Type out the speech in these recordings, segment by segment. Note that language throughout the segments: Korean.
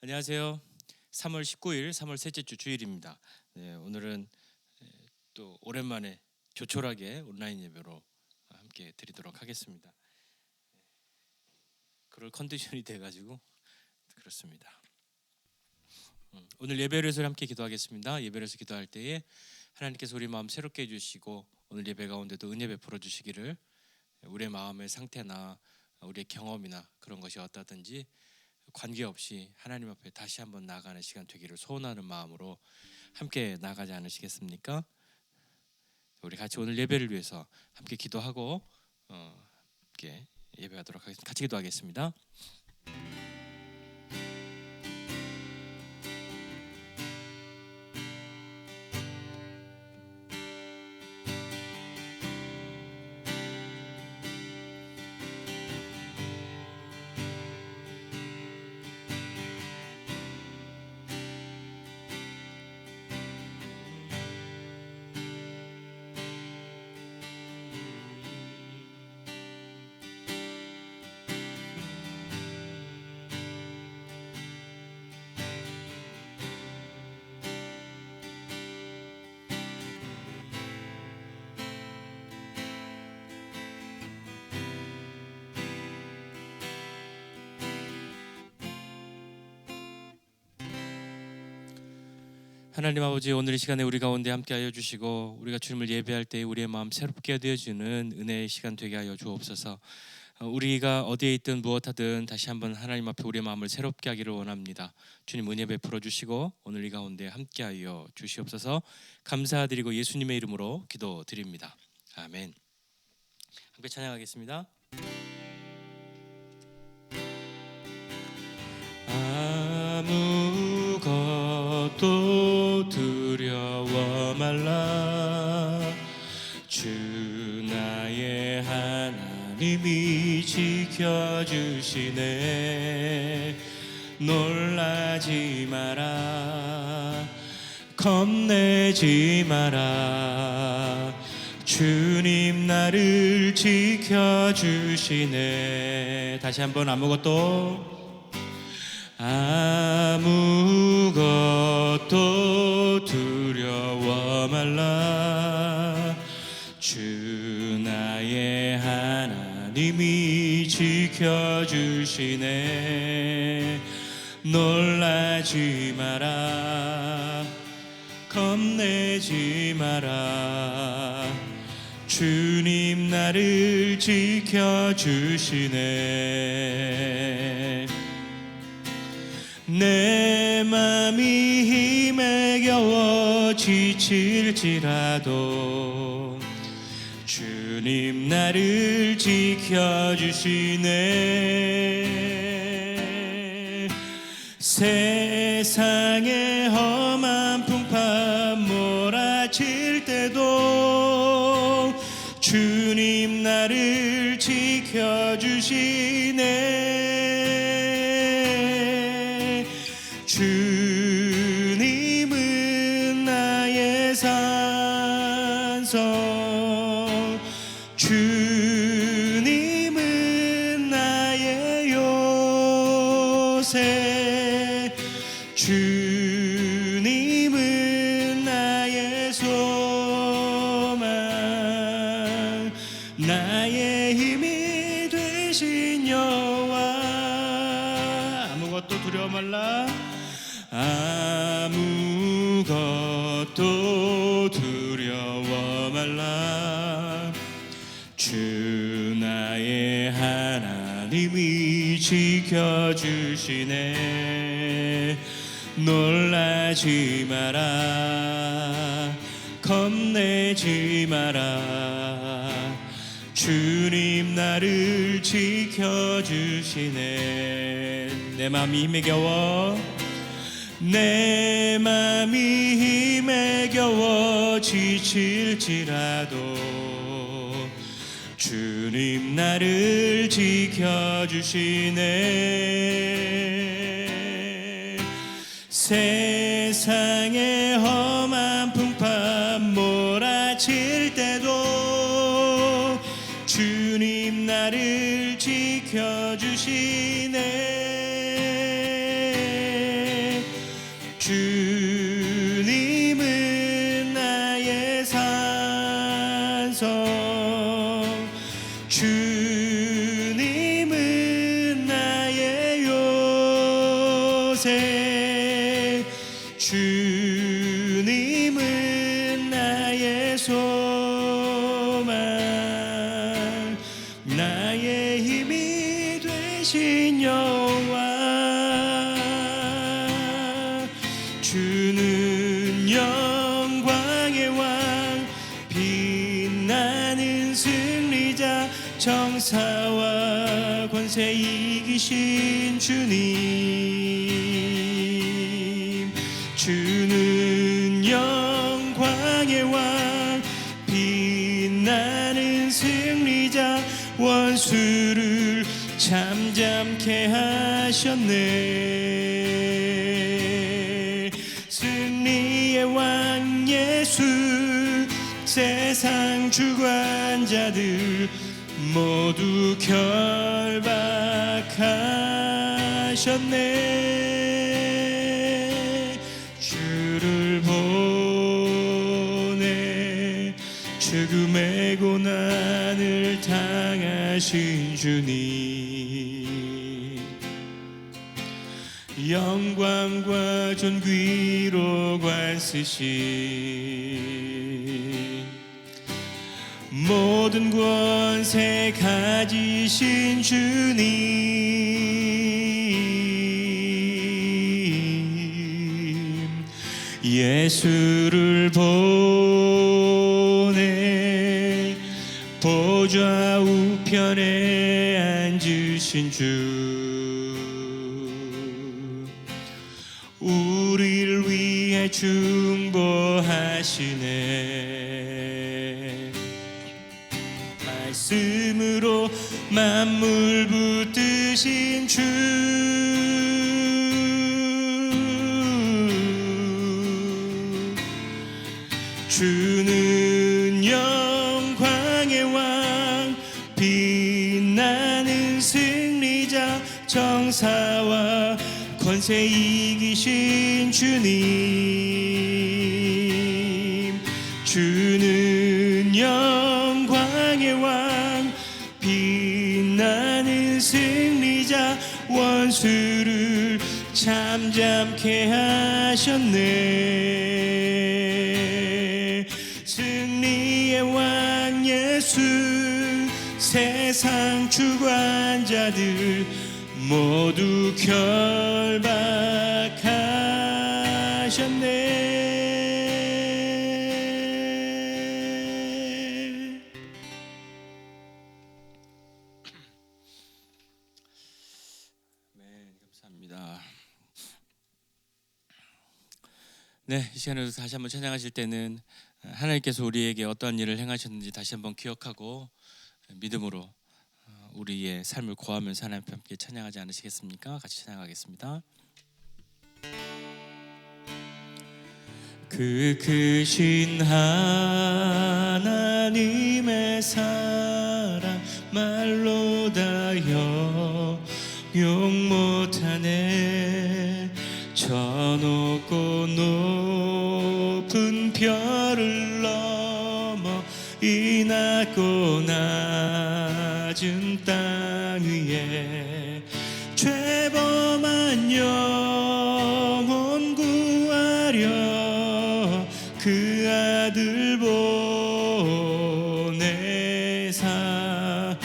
안녕하세요. 3월 19일, 3월 셋째 주 주일입니다. 네, 오늘은 또 오랜만에 조촐하게 온라인 예배로 함께 드리도록 하겠습니다. 그럴 컨디션이 돼가지고 그렇습니다. 오늘 예배를 함께 기도하겠습니다. 예배에서 기도할 때에 하나님께서 우리 마음 새롭게 해주시고 오늘 예배 가운데도 은혜 베풀어 주시기를, 우리의 마음의 상태나 우리의 경험이나 그런 것이 어떠든지 관계없이 하나님 앞에 다시 한번 나아가는 시간 되기를 소원하는 마음으로 함께 나가지 않으시겠습니까? 우리 같이 오늘 예배를 위해서 함께 기도하고 함께 예배하도록 하겠습니다. 같이 기도하겠습니다. 하나님 아버지, 오늘 이 시간에 우리 가운데 함께하여 주시고 우리가 주님을 예배할 때 우리의 마음 새롭게 되어지는 은혜의 시간 되게 하여 주옵소서. 우리가 어디에 있든 무엇하든 다시 한번 하나님 앞에 우리의 마음을 새롭게 하기를 원합니다. 주님 은혜 베풀어 주시고 오늘 이 가운데 함께하여 주시옵소서. 감사드리고 예수님의 이름으로 기도드립니다. 아멘. 함께 찬양하겠습니다. 아무것도 두려워 말라. 주 나의 하나님이 지켜주시네. 놀라지 마라, 겁내지 마라. 주님 나를 지켜주시네. 다시 한번 아무것도 두려워 말라. 주 나의 하나님이 지켜주시네. 놀라지 마라, 겁내지 마라. 주님 나를 지켜주시네. 내 맘이 힘에 겨워 지칠지라도 주님 나를 지켜주시네. 세상의 험한 풍파 몰아칠 때도 주님 나를 지켜주시네. 주님은 나의 산성, 주님은 나의 요새, 주님은 나의 소망, 나의 힘이 되신 여호와. 아무것도 두려워 말라. 아무것도 두려워 말라. 주 나의 하나님이 지켜주시네. 놀라지 마라, 겁내지 마라. 주님 나를 지켜주시네. 내 맘이 힘에 겨워, 내 맘이 힘에 겨워 지칠지라도 주님 나를 지켜주시네. 세상의 험한 풍파 몰아칠 때도 주님 나를 지켜주시네. 주님은 나의 산성, 주님은 나의 요새, 주님은 나의 소망, 나의 힘이 되신 여호와. 주는 영광의 왕, 빛나는 승리자, 정사와 권세 이기신 주님. 주는 영광의 왕, 빛나는 승리자, 원수를 잠잠케 하셨네. 승리의 왕 예수, 세상 주관자들 모두 결박하셨네. 주를 보내 죽음의 고난을 당하신 주님, 영광과 존귀로 관쓰신, 모든 권세 가지신 주님. 예수를 보내 보좌 우편에 앉으신 주, 우리를 위해 중보하시네. 말씀으로 만물 붙드신 주, 주는 영광의 왕, 빛나는 승리자, 정사와 권세 이기신 주님. 주는 영광의 왕, 빛나는 승리자, 원수를 잠잠케 하셨네. 승리의 왕 예수, 세상 주관자들 모두 결박하셨네. 감사합니다. 네, 이 시간에도 다시 한번 찬양하실 때는 하나님께서 우리에게 어떠한 일을 행하셨는지 다시 한번 기억하고 믿음으로 우리의 삶을 고하면서 하나님 함께 찬양하지 않으시겠습니까? 같이 찬양하겠습니다. 그 크신 하나님의 사랑 말로 다 형용 못하네. 저 높고 높은 별을 넘어 이 낮고 낮은 땅 위에 죄범한 영혼 구하려 그 아들 보내사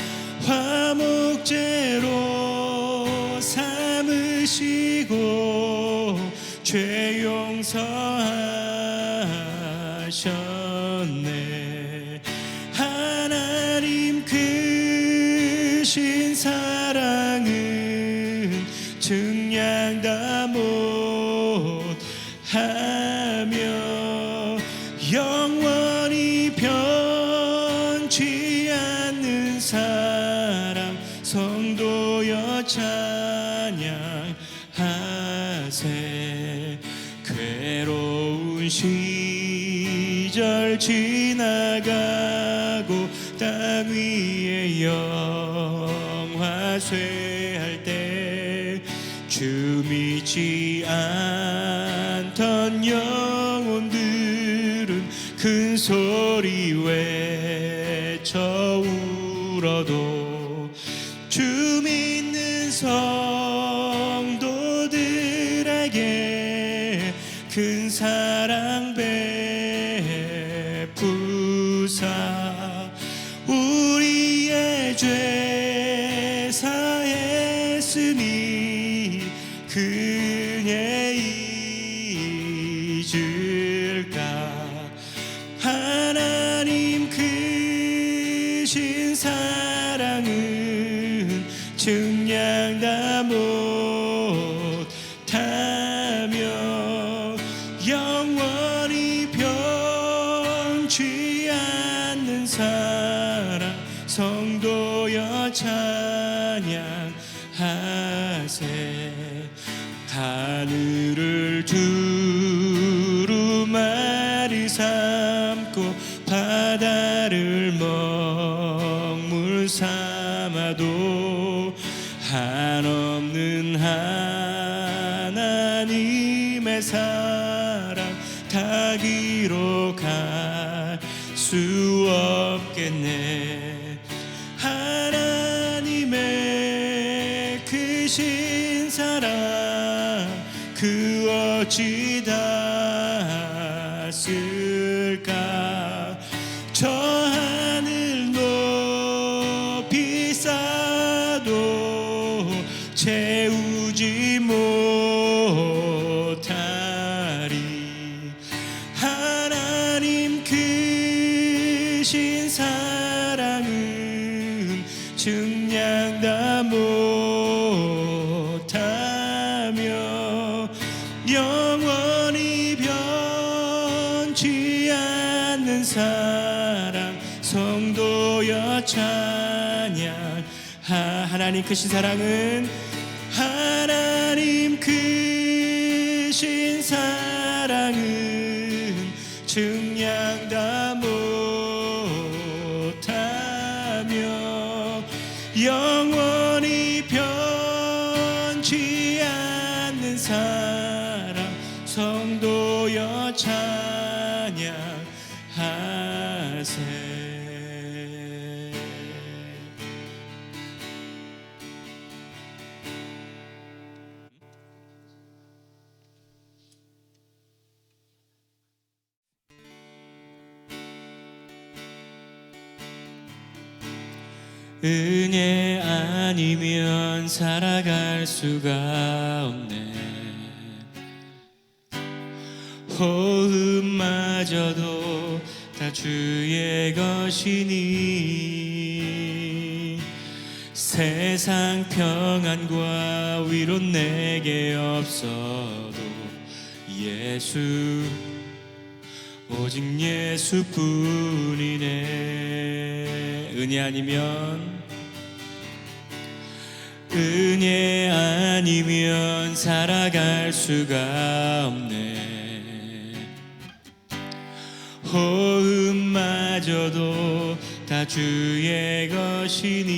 화목제로 삼으시고 죄 용서하셨네. 하나님 크신 사랑은 증량 다 못하며 영원히 변치 않는 사랑 성도여 찬양하세. 괴로운 시절 지나가고 땅 위에 영화 쇠할 때 주 믿지 듣지 않던 영혼들은 큰 소리 외쳐 울어도 주 믿는 성도들에게 큰 사랑 베푸사 우리의 죄 사했으니 그의 잊을까. 하나님 크신 사랑은 증량 못하며 영원히 변치 않는 사랑 성도여 찬양하세. 하늘을 두루마리 삼고 바다를 먹물 삼아도 한없는 하나님의 사랑 다 기록할 수 없겠네. 하나님의 크신 사랑 그 어찌 닿았을까. 저 하늘 높이 쌓아도 채우지 못하리. 하나님 크신 사랑은 증량 다 못하며 영원히 변치 않는 사랑 성도여 찬양. 하나님 크신 사랑은 하나님 크신 사랑은 증량 다 못하며 영원히 변치 않는 사랑 성도여 찬양하세. 은혜 아니면 살아갈 수가 없네. 호흡마저도 다 주의 것이니 세상 평안과 위로 내게 없어도 예수 오직 예수뿐이네. 은혜 아니면 살아갈 수가 없네. 호흡마저도 다 주의 것이니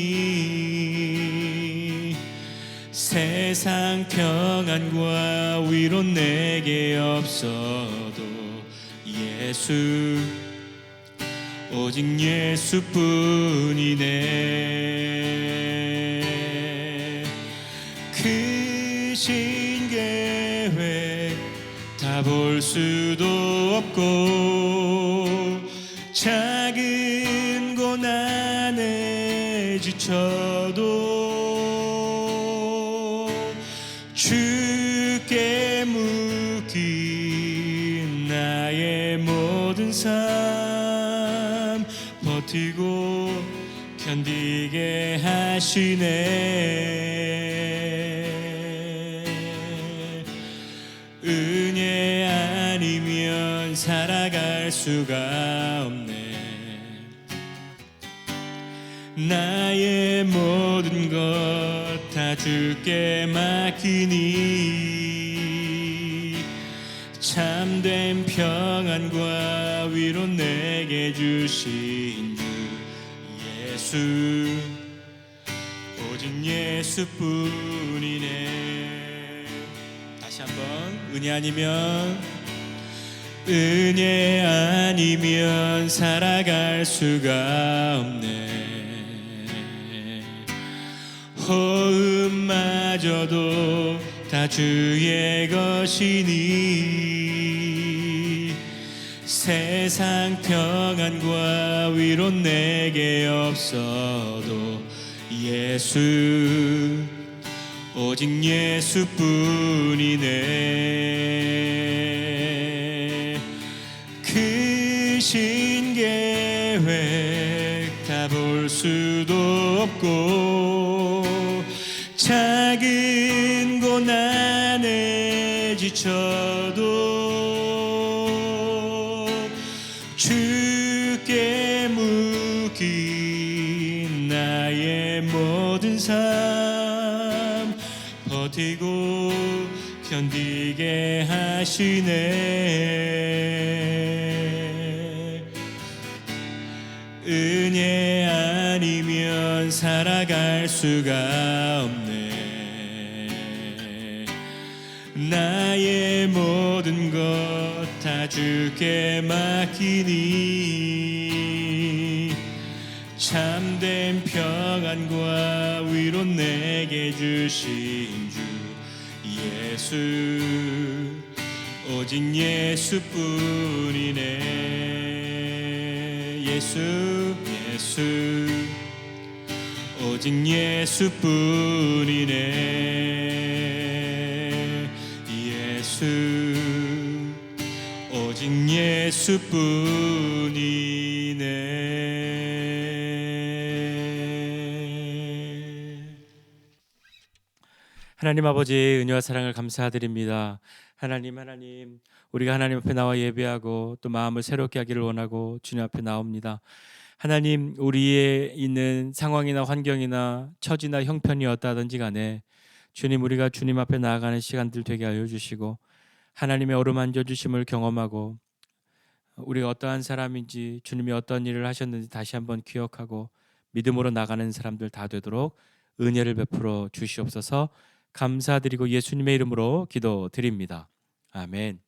세상 평안과 위로 내게 없어도 예수 오직 예수뿐이네. 크신 계획 다 볼 수도 없고 작은 고난에 지쳐도 주께 묶인 나의 모든 삶 버티고 견디게 하시네. 은혜 아니면 살아갈 수가 없네. 나의 모든 것 다 주께 맡기니 참된 평안과 위로 내게 주신 주 예수 오직 예수뿐이네. 다시 한번 한번 은혜 아니면 살아갈 수가 없네. 호흡마저도 다 주의 것이니 세상 평안과 위로 내게 없어도 예수, 오직 예수뿐이네. 크신 계획 다 볼 수도 없고 작은 고난에 지쳐도 주께 묶인 나의 모든 삶 버티고 견디게 하시네. 은혜 아니면 살아갈 수가 없네. 나의 모든 것 다 주께 맡기니 참된 평안과 위로 내게 주신 주 예수, 오직 예수뿐이네. 예수, 오직 예수뿐이네. 예수, 오직 예수뿐이네. 하나님 아버지의 은혜와 사랑을 감사드립니다. 하나님, 우리가 하나님 앞에 나와 예배하고 또 마음을 새롭게 하기를 원하고 주님 앞에 나옵니다. 하나님, 우리의 있는 상황이나 환경이나 처지나 형편이 어떠하든지 간에 주님, 우리가 주님 앞에 나아가는 시간들 되게 하여 주시고 하나님의 어루만져 주심을 경험하고 우리가 어떠한 사람인지 주님이 어떤 일을 하셨는지 다시 한번 기억하고 믿음으로 나가는 사람들 다 되도록 은혜를 베풀어 주시옵소서. 감사드리고 예수님의 이름으로 기도드립니다. 아멘.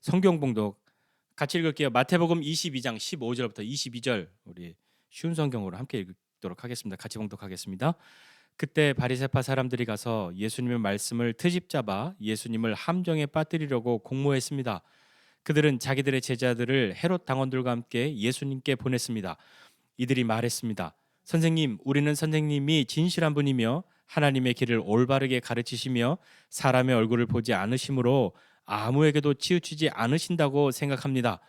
성경 봉독 같이 읽을게요. 마태복음 22장 15절부터 22절 우리 쉬운 성경으로 함께 읽도록 하겠습니다. 같이 봉독하겠습니다. 그때 바리새파 사람들이 가서 예수님의 말씀을 트집 잡아 예수님을 함정에 빠뜨리려고 공모했습니다. 그들은 자기들의 제자들을 헤롯 당원들과 함께 예수님께 보냈습니다. 이들이 말했습니다. 선생님, 우리는 선생님이 진실한 분이며 하나님의 길을 올바르게 가르치시며 사람의 얼굴을 보지 않으심으로 아무에게도 치우치지 않으신다고 생각합니다.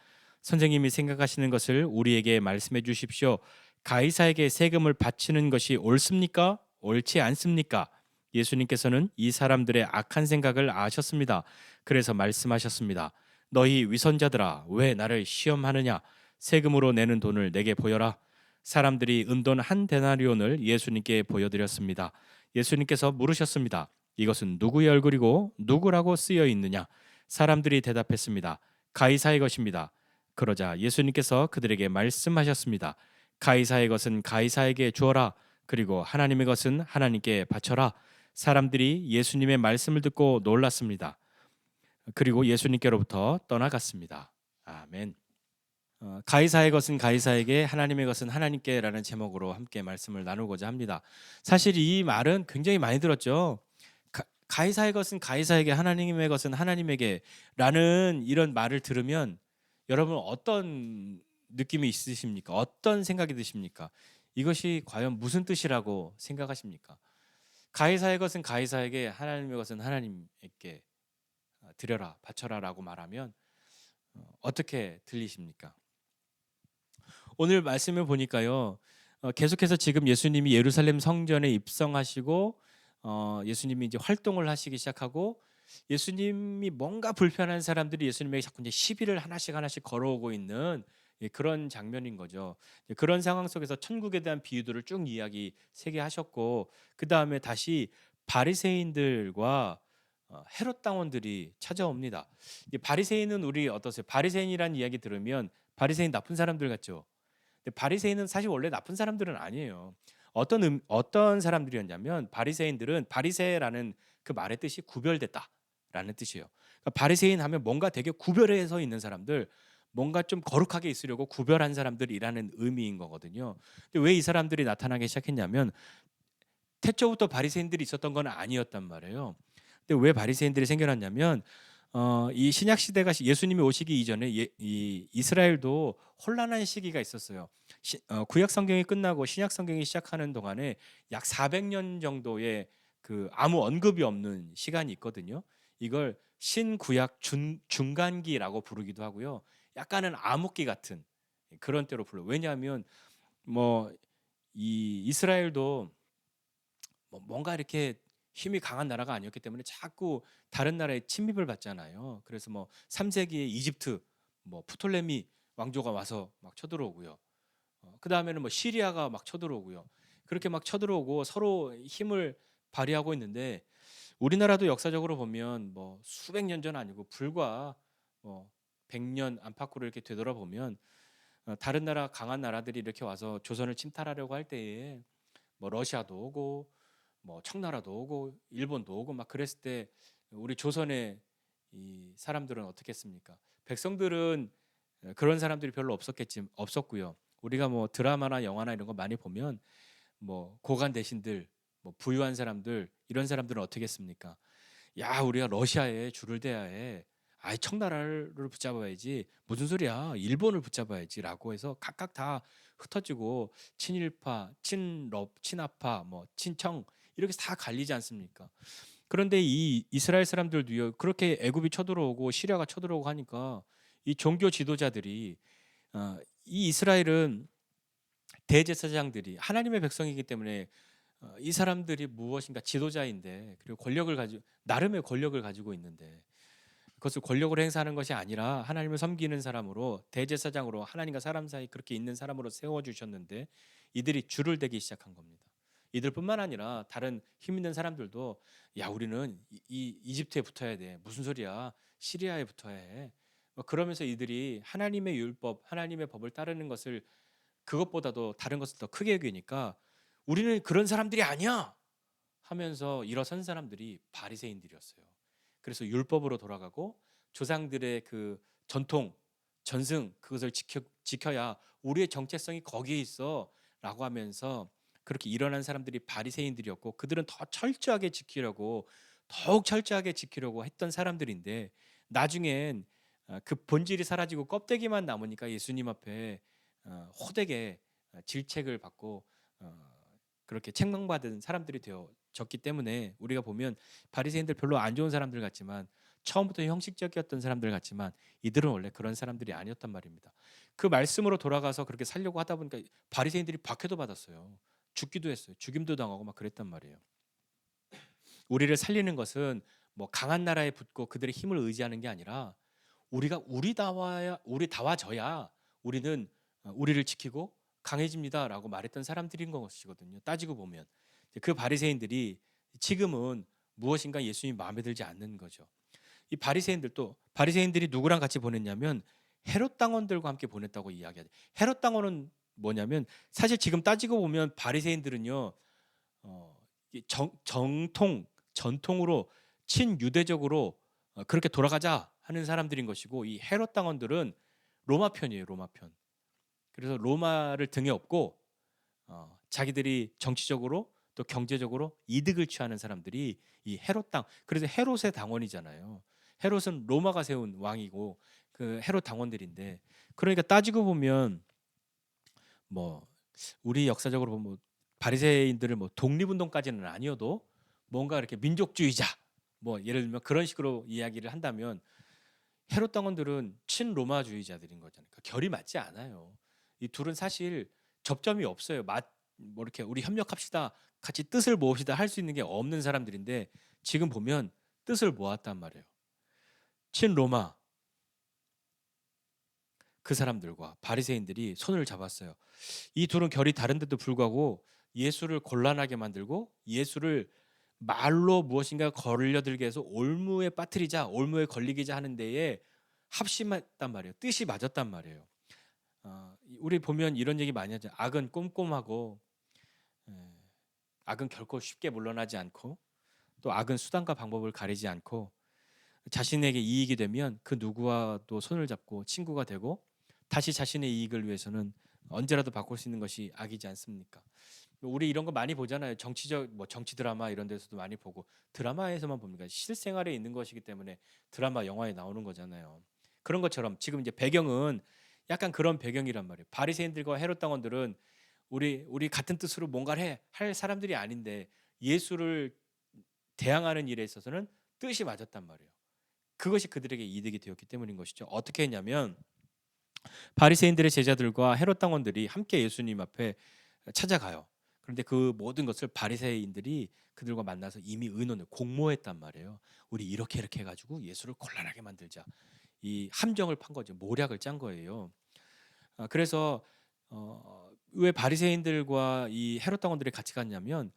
선생님이 생각하시는 것을 우리에게 말씀해 주십시오. 가이사에게 세금을 바치는 것이 옳습니까? 옳지 않습니까? 예수님께서는 이 사람들의 악한 생각을 아셨습니다. 그래서 말씀하셨습니다. 너희 위선자들아, 왜 나를 시험하느냐? 세금으로 내는 돈을 내게 보여라. 사람들이 은돈 한 데나리온을 예수님께 보여드렸습니다. 예수님께서 물으셨습니다. 이것은 누구의 얼굴이고 누구라고 쓰여 있느냐? 사람들이 대답했습니다. 가이사의 것입니다. 그러자 예수님께서 그들에게 말씀하셨습니다. 가이사의 것은 가이사에게 주어라. 그리고 하나님의 것은 하나님께 바쳐라. 사람들이 예수님의 말씀을 듣고 놀랐습니다. 그리고 예수님께로부터 떠나갔습니다. 아멘. 가이사의 것은 가이사에게, 하나님의 것은 하나님께라는 제목으로 함께 말씀을 나누고자 합니다. 사실 이 말은 굉장히 많이 들었죠. 가이사의 것은 가이사에게, 하나님의 것은 하나님에게라는 이런 말을 들으면 여러분 어떤 느낌이 있으십니까? 어떤 생각이 드십니까? 이것이 과연 무슨 뜻이라고 생각하십니까? 가이사의 것은 가이사에게, 하나님의 것은 하나님께 드려라, 바쳐라라고 말하면 어떻게 들리십니까? 오늘 말씀을 보니까요, 계속해서 지금 예수님이 예루살렘 성전에 입성하시고 예수님이 이제 활동을 하시기 시작하고 예수님이 뭔가 불편한 사람들이 예수님에게 자꾸 이제 시비를 하나씩 걸어오고 있는 그런 장면인 거죠. 그런 상황 속에서 천국에 대한 비유들을 쭉 이야기 세게 하셨고 그 다음에 다시 바리새인들과 헤롯 당원들이 찾아옵니다. 바리새인은 우리 어떠세요? 바리새인이라는 이야기 들으면 바리새인 나쁜 사람들 같죠. 근데 바리새인은 사실 원래 나쁜 사람들은 아니에요. 어떤 사람들이었냐면 바리새인들은 바리새라는 그 말의 뜻이 구별됐다라는 뜻이에요. 그러니까 바리새인 하면 뭔가 되게 구별해서 있는 사람들, 뭔가 좀 거룩하게 있으려고 구별한 사람들이라는 의미인 거거든요. 근데 왜 이 사람들이 나타나기 시작했냐면 태초부터 바리새인들이 있었던 건 아니었단 말이에요. 근데 왜 바리새인들이 생겨났냐면 이 신약 시대가 예수님이 오시기 이전에 이 이스라엘도 혼란한 시기가 있었어요. 구약 성경이 끝나고 신약 성경이 시작하는 동안에 약 400년 정도의 그 아무 언급이 없는 시간이 있거든요. 이걸 신구약 중간기라고 부르기도 하고요. 약간은 암흑기 같은 그런 때로 불러요. 왜냐하면 뭐 이 이스라엘도 뭔가 이렇게 힘이 강한 나라가 아니었기 때문에 자꾸 다른 나라의 침입을 받잖아요. 그래서 뭐 3세기에 이집트 뭐 프톨레미 왕조가 와서 막 쳐들어오고요. 그다음에는 뭐 시리아가 막 쳐들어오고요. 그렇게 막 쳐들어오고 서로 힘을 발휘하고 있는데 우리나라도 역사적으로 보면 뭐 수백 년 전 아니고 불과 뭐 100년 안팎으로 이렇게 되돌아보면 다른 나라 강한 나라들이 이렇게 와서 조선을 침탈하려고 할 때에 뭐 러시아도 오고 뭐 청나라도 오고 일본도 오고 막 그랬을 때 우리 조선의 이 사람들은 어떻게 했습니까? 백성들은 그런 사람들이 별로 없었고요. 우리가 뭐 드라마나 영화나 이런 거 많이 보면 뭐 고관 대신들, 뭐 부유한 사람들 이런 사람들은 어떻게 했습니까? 야, 우리가 러시아에 줄을 대야 해. 아이 청나라를 붙잡아야지. 무슨 소리야? 일본을 붙잡아야지라고 해서 각각 다 흩어지고 친일파, 친럽, 친아파, 뭐 친청 이렇게 다 갈리지 않습니까? 그런데 이 이스라엘 사람들도요. 그렇게 애굽이 쳐들어오고 시리아가 쳐들어오고 하니까 이 종교 지도자들이 이 이스라엘은 대제사장들이 하나님의 백성이기 때문에 이 사람들이 무엇인가 지도자인데 그리고 권력을 가지고 나름의 권력을 가지고 있는데 그것을 권력으로 행사하는 것이 아니라 하나님을 섬기는 사람으로 대제사장으로 하나님과 사람 사이 그렇게 있는 사람으로 세워 주셨는데 이들이 줄을 대기 시작한 겁니다. 이들뿐만 아니라 다른 힘 있는 사람들도 야 우리는 이 이집트에 붙어야 돼. 무슨 소리야? 시리아에 붙어야 해. 뭐 그러면서 이들이 하나님의 율법, 하나님의 법을 따르는 것을 그것보다도 다른 것을 더 크게 여기니까 우리는 그런 사람들이 아니야 하면서 일어선 사람들이 바리새인들이었어요. 그래서 율법으로 돌아가고 조상들의 그 전통, 전승 그것을 지켜야 우리의 정체성이 거기에 있어라고 하면서 그렇게 일어난 사람들이 바리새인들이었고 그들은 더 철저하게 지키려고 더욱 철저하게 지키려고 했던 사람들인데 나중엔 그 본질이 사라지고 껍데기만 남으니까 예수님 앞에 호되게 질책을 받고 그렇게 책망받은 사람들이 되어졌기 때문에 우리가 보면 바리새인들 별로 안 좋은 사람들 같지만 처음부터 형식적이었던 사람들 같지만 이들은 원래 그런 사람들이 아니었단 말입니다. 그 말씀으로 돌아가서 그렇게 살려고 하다 보니까 바리새인들이 박해도 받았어요. 죽기도 했어요. 죽임도 당하고 막 그랬단 말이에요. 우리를 살리는 것은 뭐 강한 나라에 붙고 그들의 힘을 의지하는 게 아니라 우리가 우리 다와져야 우리는 우리를 지키고 강해집니다라고 말했던 사람들인 것이거든요. 따지고 보면 그 바리새인들이 지금은 무엇인가 예수님이 마음에 들지 않는 거죠. 이 바리새인들도 바리새인들이 누구랑 같이 보냈냐면 헤롯 당원들과 함께 보냈다고 이야기하죠. 헤롯 당원은 뭐냐면 사실 지금 따지고 보면 바리새인들은요 정통 전통으로 친유대적으로 그렇게 돌아가자 하는 사람들인 것이고 이 헤롯 당원들은 로마 편이에요. 로마 편. 그래서 로마를 등에 업고 자기들이 정치적으로 또 경제적으로 이득을 취하는 사람들이 이 헤롯 당 그래서 헤롯의 당원이잖아요. 헤롯은 로마가 세운 왕이고 그 헤롯 당원들인데 그러니까 따지고 보면 뭐 우리 역사적으로 보면 바리새인들을 뭐 독립운동까지는 아니어도 뭔가 이렇게 민족주의자 뭐 예를 들면 그런 식으로 이야기를 한다면 헤롯 당원들은 친로마주의자들인 거잖아요. 그러니까 결이 맞지 않아요. 이 둘은 사실 접점이 없어요. 뭐 이렇게 우리 협력합시다, 같이 뜻을 모읍시다 할 수 있는 게 없는 사람들인데 지금 보면 뜻을 모았단 말이에요. 친로마 그 사람들과 바리새인들이 손을 잡았어요. 이 둘은 결이 다른데도 불구하고 예수를 곤란하게 만들고 예수를 말로 무엇인가 걸려들게 해서 올무에 빠뜨리자, 올무에 걸리게 하는 데에 합심했단 말이에요. 뜻이 맞았단 말이에요. 우리 보면 이런 얘기 많이 하죠. 악은 꼼꼼하고 악은 결코 쉽게 물러나지 않고 또 악은 수단과 방법을 가리지 않고 자신에게 이익이 되면 그 누구와도 손을 잡고 친구가 되고 다시 자신의 이익을 위해서는 언제라도 바꿀 수 있는 것이 악이지 않습니까? 우리 이런 거 많이 보잖아요. 정치적 뭐 정치 드라마 이런 데서도 많이 보고 드라마에서만 봅니까? 실생활에 있는 것이기 때문에 드라마 영화에 나오는 거잖아요. 그런 것처럼 지금 이제 배경은 약간 그런 배경이란 말이에요. 바리새인들과 헤롯 당원들은 우리 같은 뜻으로 뭔가를 할 사람들이 아닌데 예수를 대항하는 일에 있어서는 뜻이 맞았단 말이에요. 그것이 그들에게 이득이 되었기 때문인 것이죠. 어떻게 했냐면 바리새인들의 제자들과 헤롯 당원들이 함께 예수님 앞에 찾아가요. 그런데 그 모든 것을 바리새인들이 그들과 만나서 이미 의논을 공모했단 말이에요. 우리 이렇게 해가지고 예수를 곤란하게 만들자. 이 함정을 판 거죠. 모략을 짠 거예요. 그래서 왜 바리새인들과 이 헤롯 당원들이 같이 갔냐면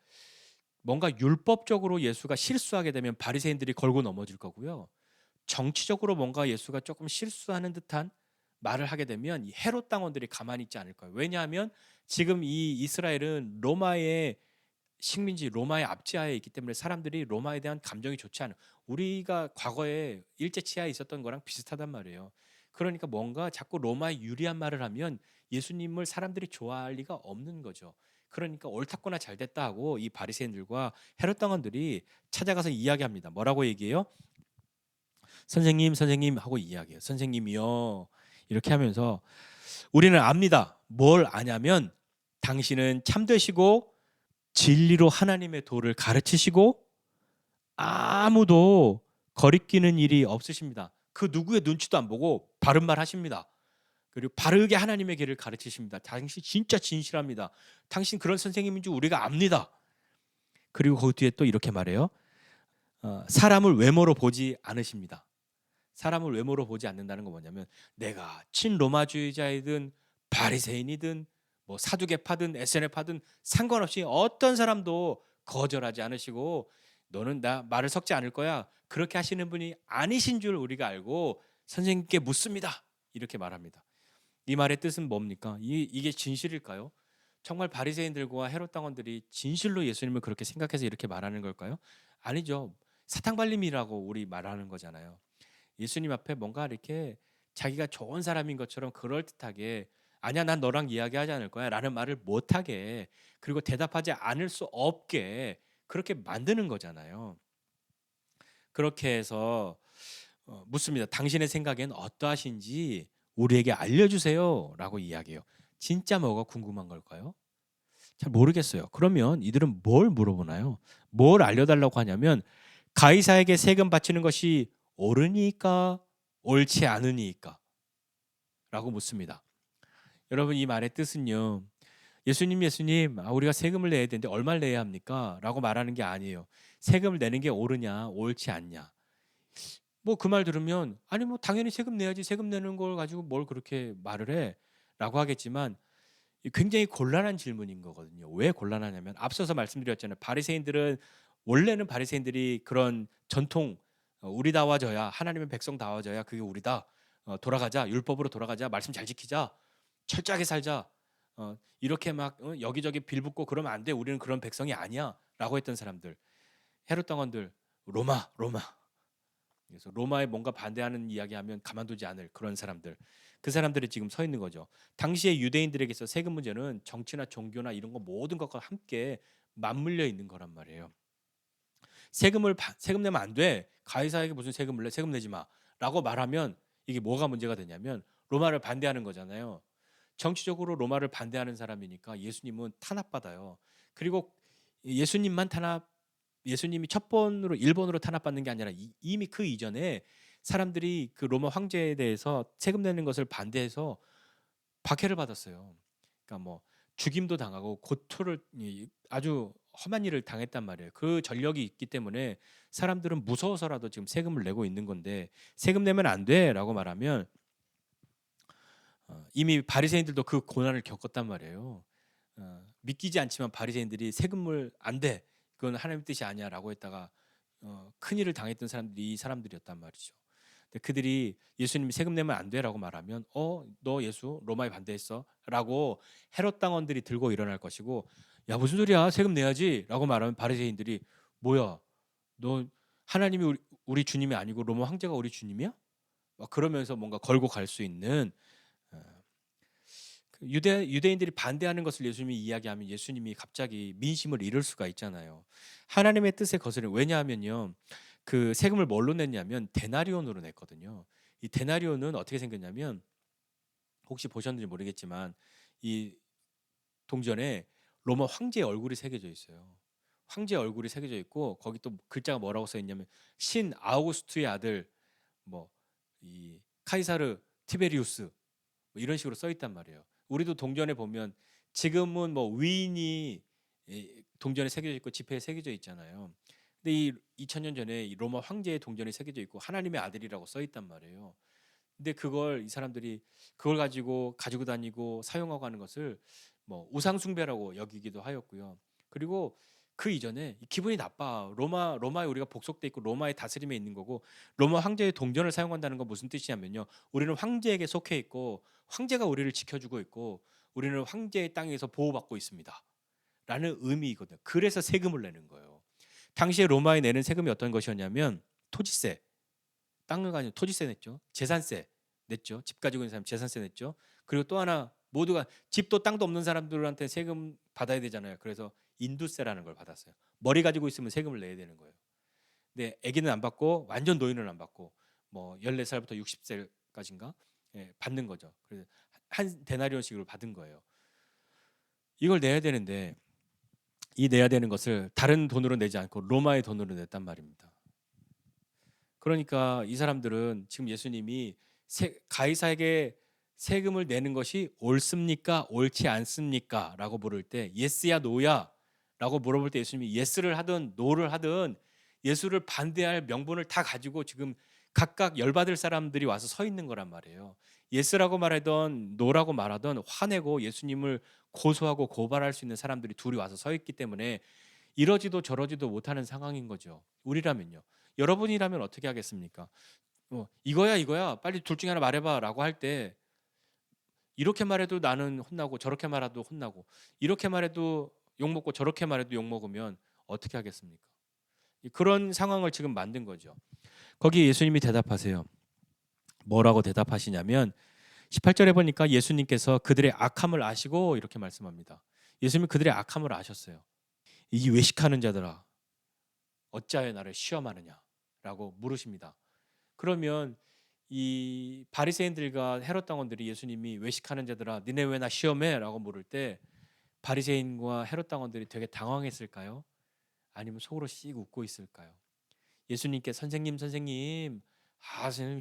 뭔가 율법적으로 예수가 실수하게 되면 바리새인들이 걸고 넘어질 거고요. 정치적으로 뭔가 예수가 조금 실수하는 듯한 말을 하게 되면 이 헤롯 당원들이 가만히 있지 않을 거예요. 왜냐하면 지금 이 이스라엘은 로마의 식민지, 로마의 압제하에 있기 때문에 사람들이 로마에 대한 감정이 좋지 않아요. 우리가 과거에 일제 치하에 있었던 거랑 비슷하단 말이에요. 그러니까 뭔가 자꾸 로마에 유리한 말을 하면 예수님을 사람들이 좋아할 리가 없는 거죠. 그러니까 옳았구나 잘됐다 하고 이 바리새인들과 헤롯 당원들이 찾아가서 이야기합니다. 뭐라고 얘기해요? 선생님 하고 이야기해요. 선생님이요. 이렇게 하면서 우리는 압니다. 뭘 아냐면 당신은 참되시고 진리로 하나님의 도를 가르치시고 아무도 거리끼는 일이 없으십니다. 그 누구의 눈치도 안 보고 바른 말 하십니다. 그리고 바르게 하나님의 길을 가르치십니다. 당신 진짜 진실합니다. 당신 그런 선생님인 줄 우리가 압니다. 그리고 그 뒤에 또 이렇게 말해요. 사람을 외모로 보지 않으십니다. 사람을 외모로 보지 않는다는 건 뭐냐면 내가 친로마주의자이든 바리새인이든 뭐 사두개파든 SNF파든 상관없이 어떤 사람도 거절하지 않으시고 너는 나 말을 섞지 않을 거야. 그렇게 하시는 분이 아니신 줄 우리가 알고 선생님께 묻습니다. 이렇게 말합니다. 이 말의 뜻은 뭡니까? 이게 진실일까요? 정말 바리새인들과 헤롯 당원들이 진실로 예수님을 그렇게 생각해서 이렇게 말하는 걸까요? 아니죠. 사탕발림이라고 우리 말하는 거잖아요. 예수님 앞에 뭔가 이렇게 자기가 좋은 사람인 것처럼 그럴듯하게 아니야 난 너랑 이야기하지 않을 거야 라는 말을 못하게 그리고 대답하지 않을 수 없게 그렇게 만드는 거잖아요. 그렇게 해서 묻습니다. 당신의 생각엔 어떠하신지 우리에게 알려주세요 라고 이야기해요. 진짜 뭐가 궁금한 걸까요? 잘 모르겠어요. 그러면 이들은 뭘 물어보나요? 뭘 알려달라고 하냐면 가이사에게 세금 바치는 것이 옳으니까 옳지 않으니까 라고 묻습니다. 여러분 이 말의 뜻은요. 예수님 우리가 세금을 내야 되는데 얼마를 내야 합니까? 라고 말하는 게 아니에요. 세금을 내는 게 옳으냐 옳지 않냐. 뭐 그 말 들으면 아니 뭐 당연히 세금 내야지 세금 내는 걸 가지고 뭘 그렇게 말을 해 라고 하겠지만 굉장히 곤란한 질문인 거거든요. 왜 곤란하냐면 앞서서 말씀드렸잖아요. 바리새인들은 원래는 바리새인들이 그런 전통 우리다워져야 하나님의 백성다워져야 그게 우리다. 돌아가자 율법으로 돌아가자 말씀 잘 지키자 철저하게 살자 이렇게 막 여기저기 빌붙고 그러면 안 돼. 우리는 그런 백성이 아니야라고 했던 사람들. 헤롯 당원들 로마 그래서 로마에 뭔가 반대하는 이야기하면 가만두지 않을 그런 사람들. 그 사람들이 지금 서 있는 거죠. 당시에 유대인들에게서 세금 문제는 정치나 종교나 이런 거 모든 것과 함께 맞물려 있는 거란 말이에요. 세금 내면 안 돼. 가이사에게 무슨 세금을 내? 세금 내지 마라고 말하면 이게 뭐가 문제가 되냐면 로마를 반대하는 거잖아요. 정치적으로 로마를 반대하는 사람이니까 예수님은 탄압받아요. 그리고 예수님이 첫 번으로 일본으로 탄압받는 게 아니라 이미 그 이전에 사람들이 그 로마 황제에 대해서 세금 내는 것을 반대해서 박해를 받았어요. 그러니까 뭐 죽임도 당하고 고초를 아주 험한 일을 당했단 말이에요. 그 전력이 있기 때문에 사람들은 무서워서라도 지금 세금을 내고 있는 건데 세금 내면 안 돼라고 말하면 이미 바리새인들도 그 고난을 겪었단 말이에요. 믿기지 않지만 바리새인들이 세금을 안 돼. 그건 하나님의 뜻이 아니야라고 했다가 큰 일을 당했던 사람들이 이 사람들이었단 말이죠. 근데 그들이 예수님이 세금 내면 안 돼라고 말하면 너 예수 로마에 반대했어라고 헤롯 당원들이 들고 일어날 것이고 야 무슨 소리야 세금 내야지라고 말하면 바리새인들이 뭐야 너 하나님이 우리 주님이 아니고 로마 황제가 우리 주님이야? 막 그러면서 뭔가 걸고 갈 수 있는 어, 유대인들이 반대하는 것을 예수님이 이야기하면 예수님이 갑자기 민심을 잃을 수가 있잖아요. 하나님의 뜻에 거스르는 왜냐하면요. 그 세금을 뭘로 냈냐면 데나리온으로 냈거든요. 이 데나리온은 어떻게 생겼냐면 혹시 보셨는지 모르겠지만 이 동전에 로마 황제의 얼굴이 새겨져 있어요. 황제의 얼굴이 새겨져 있고 거기 또 글자가 뭐라고 써 있냐면 신 아우구스투의 아들 뭐 이 카이사르 티베리우스 뭐 이런 식으로 써 있단 말이에요. 우리도 동전에 보면 지금은 뭐 위인이 동전에 새겨져 있고 지폐에 새겨져 있잖아요. 근데 이 2000년 전에 이 로마 황제의 동전이 새겨져 있고 하나님의 아들이라고 써 있단 말이에요. 근데 그걸 이 사람들이 그걸 가지고 다니고 사용하고 하는 것을 뭐 우상 숭배라고 여기기도 하였고요. 그리고 그 이전에 기분이 나빠. 로마에 우리가 복속돼 있고 로마의 다스림에 있는 거고 로마 황제의 동전을 사용한다는 건 무슨 뜻이냐면요. 우리는 황제에게 속해 있고 황제가 우리를 지켜주고 있고 우리는 황제의 땅에서 보호받고 있습니다. 라는 의미이거든요. 그래서 세금을 내는 거예요. 당시에 로마에 내는 세금이 어떤 것이었냐면 토지세, 땅을 가지고 토지세 냈죠. 재산세 냈죠. 집 가지고 있는 사람 재산세 냈죠. 그리고 또 하나 모두가 집도 땅도 없는 사람들한테 세금 받아야 되잖아요. 그래서 인두세라는 걸 받았어요. 머리 가지고 있으면 세금을 내야 되는 거예요. 근데 아기는 안 받고 완전 노인은 안 받고 뭐 14살부터 60세까지인가 받는 거죠. 그래서 한 데나리온씩을 받은 거예요. 이걸 내야 되는데 이 내야 되는 것을 다른 돈으로 내지 않고 로마의 돈으로 냈단 말입니다. 그러니까 이 사람들은 지금 예수님이 가이사에게 세금을 내는 것이 옳습니까? 옳지 않습니까? 라고 물을 때 예스야 노야 라고 물어볼 때 예수님이 예스를 하든 노를 하든 예수를 반대할 명분을 다 가지고 지금 각각 열받을 사람들이 와서 서 있는 거란 말이에요. 예스라고 말하던 노라고 말하던 화내고 예수님을 고소하고 고발할 수 있는 사람들이 둘이 와서 서 있기 때문에 이러지도 저러지도 못하는 상황인 거죠. 우리라면요. 여러분이라면 어떻게 하겠습니까? 이거야 빨리 둘 중에 하나 말해봐라고 할 때 이렇게 말해도 나는 혼나고 저렇게 말해도 혼나고 이렇게 말해도 욕 먹고 저렇게 말해도 욕 먹으면 어떻게 하겠습니까? 그런 상황을 지금 만든 거죠. 거기에 예수님이 대답하세요. 뭐라고 대답하시냐면 18절에 보니까 예수님께서 그들의 악함을 아시고 이렇게 말씀합니다. 예수님이 그들의 악함을 아셨어요. 이 외식하는 자들아 어찌하여 나를 시험하느냐라고 물으십니다. 그러면 이 바리새인들과 헤롯 당원들이 예수님이 외식하는 자들아 니네 왜 나 시험해라고 물을 때 바리새인과 헤롯 당원들이 되게 당황했을까요? 아니면 속으로 씩 웃고 있을까요? 예수님께 선생님 선생님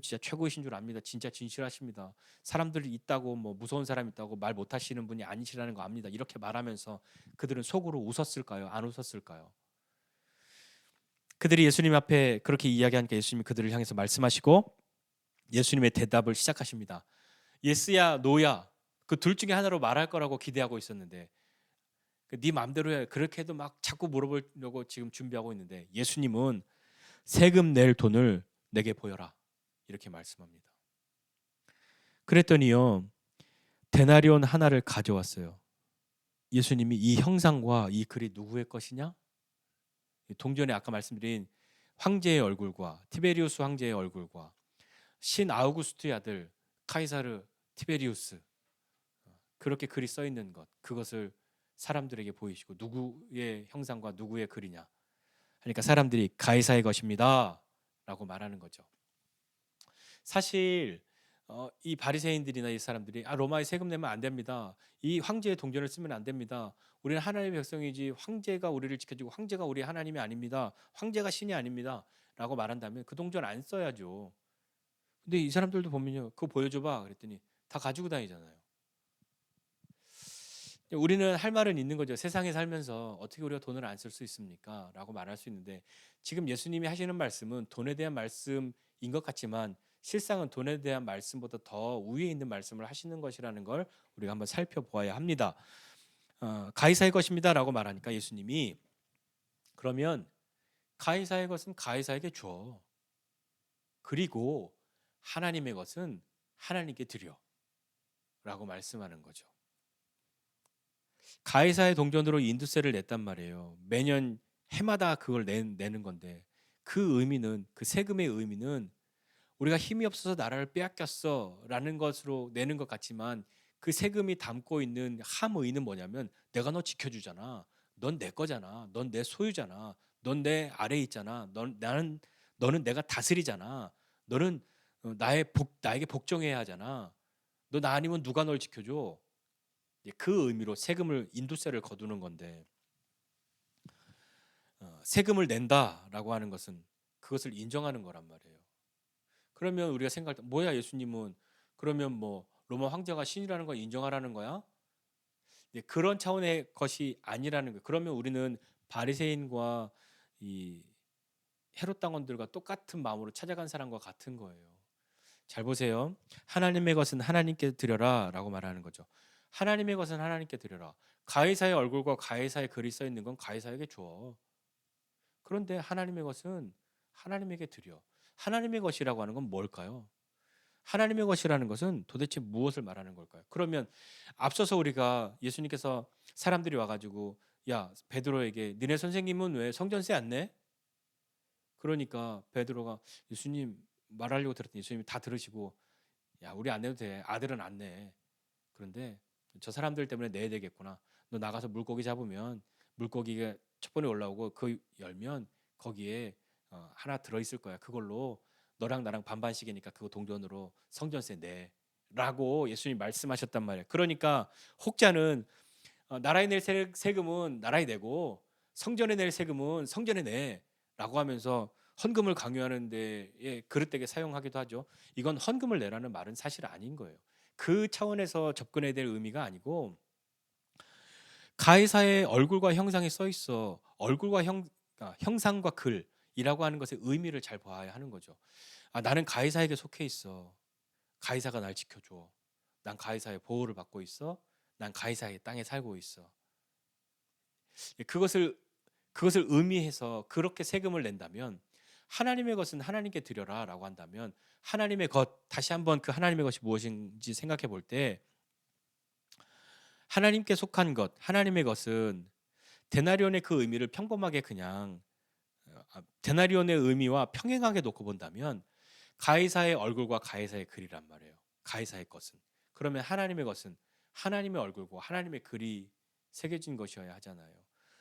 진짜 최고이신 줄 압니다. 진짜 진실하십니다. 사람들이 있다고 뭐 무서운 사람 있다고 말 못하시는 분이 아니시라는 거 압니다. 이렇게 말하면서 그들은 속으로 웃었을까요? 안 웃었을까요? 그들이 예수님 앞에 그렇게 이야기하니까 예수님이 그들을 향해서 말씀하시고 예수님의 대답을 시작하십니다. 예스야 노야 그 둘 중에 하나로 말할 거라고 기대하고 있었는데 네 마음대로 해. 그렇게 해도 막 자꾸 물어보려고 지금 준비하고 있는데 예수님은 세금 낼 돈을 내게 보여라 이렇게 말씀합니다. 그랬더니요 데나리온 하나를 가져왔어요. 예수님이 이 형상과 이 글이 누구의 것이냐? 동전에 아까 말씀드린 황제의 얼굴과 티베리우스 황제의 얼굴과 신 아우구스투의 아들 카이사르 티베리우스 그렇게 글이 써 있는 것 그것을 사람들에게 보이시고 누구의 형상과 누구의 글이냐 하니까 사람들이 가이사의 것입니다라고 말하는 거죠. 사실 이 바리새인들이나 이 사람들이 로마에 세금 내면 안 됩니다. 이 황제의 동전을 쓰면 안 됩니다. 우리는 하나님의 백성이지 황제가 우리를 지켜주고 황제가 우리 하나님이 아닙니다. 황제가 신이 아닙니다라고 말한다면 그 동전 안 써야죠. 근데 이 사람들도 보면요. 그거 보여줘봐 그랬더니 다 가지고 다니잖아요. 우리는 할 말은 있는 거죠. 세상에 살면서 어떻게 우리가 돈을 안 쓸 수 있습니까? 라고 말할 수 있는데 지금 예수님이 하시는 말씀은 돈에 대한 말씀인 것 같지만 실상은 돈에 대한 말씀보다 더 위에 있는 말씀을 하시는 것이라는 걸 우리가 한번 살펴보아야 합니다. 가이사의 것입니다 라고 말하니까 예수님이 그러면 가이사의 것은 가이사에게 줘. 그리고 하나님의 것은 하나님께 드려 라고 말씀하는 거죠. 가이사의 동전으로 인두세를 냈단 말이에요. 매년 해마다 그걸 내는 건데 그 의미는 그 세금의 의미는 우리가 힘이 없어서 나라를 빼앗겼어라는 것으로 내는 것 같지만 그 세금이 담고 있는 함의는 뭐냐면 내가 너 지켜주잖아. 넌 내 거잖아. 넌 내 소유잖아. 넌 내 아래에 있잖아. 너는 내가 다스리잖아. 너는 나에게 복종해야 하잖아. 너 나 아니면 누가 널 지켜줘? 그 의미로 세금을 인도세를 거두는 건데 세금을 낸다라고 하는 것은 그것을 인정하는 거란 말이에요. 그러면 우리가 생각할 때 뭐야 예수님은 그러면 뭐 로마 황제가 신이라는 걸 인정하라는 거야? 그런 차원의 것이 아니라는 거예요. 그러면 우리는 바리새인과 이 헤롯 당원들과 똑같은 마음으로 찾아간 사람과 같은 거예요. 잘 보세요. 하나님의 것은 하나님께 드려라라고 말하는 거죠. 하나님의 것은 하나님께 드려라. 가이사의 얼굴과 가이사의 글이 써 있는 건 가이사에게 줘. 그런데 하나님의 것은 하나님에게 드려. 하나님의 것이라고 하는 건 뭘까요? 하나님의 것이라는 것은 도대체 무엇을 말하는 걸까요? 그러면 앞서서 우리가 예수님께서 사람들이 와가지고 야 베드로에게 니네 선생님은 왜 성전세 안 내? 그러니까 베드로가 예수님 말하려고 들었더니 예수님이 다 들으시고 야 우리 안 내도 돼. 아들은 안 내. 그런데 저 사람들 때문에 내야 되겠구나. 너 나가서 물고기 잡으면 물고기가 첫 번에 올라오고 그 열면 거기에 하나 들어있을 거야. 그걸로 너랑 나랑 반반씩이니까 그거 동전으로 성전세 내라고 예수님이 말씀하셨단 말이에요. 그러니까 혹자는 나라에 낼 세금은 나라에 내고 성전에 낼 세금은 성전에 내라고 하면서 헌금을 강요하는 데에 그릇되게 사용하기도 하죠. 이건 헌금을 내라는 말은 사실 아닌 거예요. 그 차원에서 접근해야 될 의미가 아니고 가이사의 얼굴과 형상이 써 있어. 얼굴과 형상과 글이라고 하는 것의 의미를 잘 봐야 하는 거죠. 나는 가이사에게 속해 있어. 가이사가 날 지켜줘. 난 가이사의 보호를 받고 있어. 난 가이사의 땅에 살고 있어. 그것을 의미해서 그렇게 세금을 낸다면 하나님의 것은 하나님께 드려라라고 한다면 하나님의 것 다시 한번 그 하나님의 것이 무엇인지 생각해 볼 때 하나님께 속한 것 하나님의 것은 데나리온의 그 의미를 평범하게 그냥 데나리온의 의미와 평행하게 놓고 본다면 가이사의 얼굴과 가이사의 글이란 말이에요. 가이사의 것은 그러면 하나님의 것은 하나님의 얼굴과 하나님의 글이 새겨진 것이어야 하잖아요.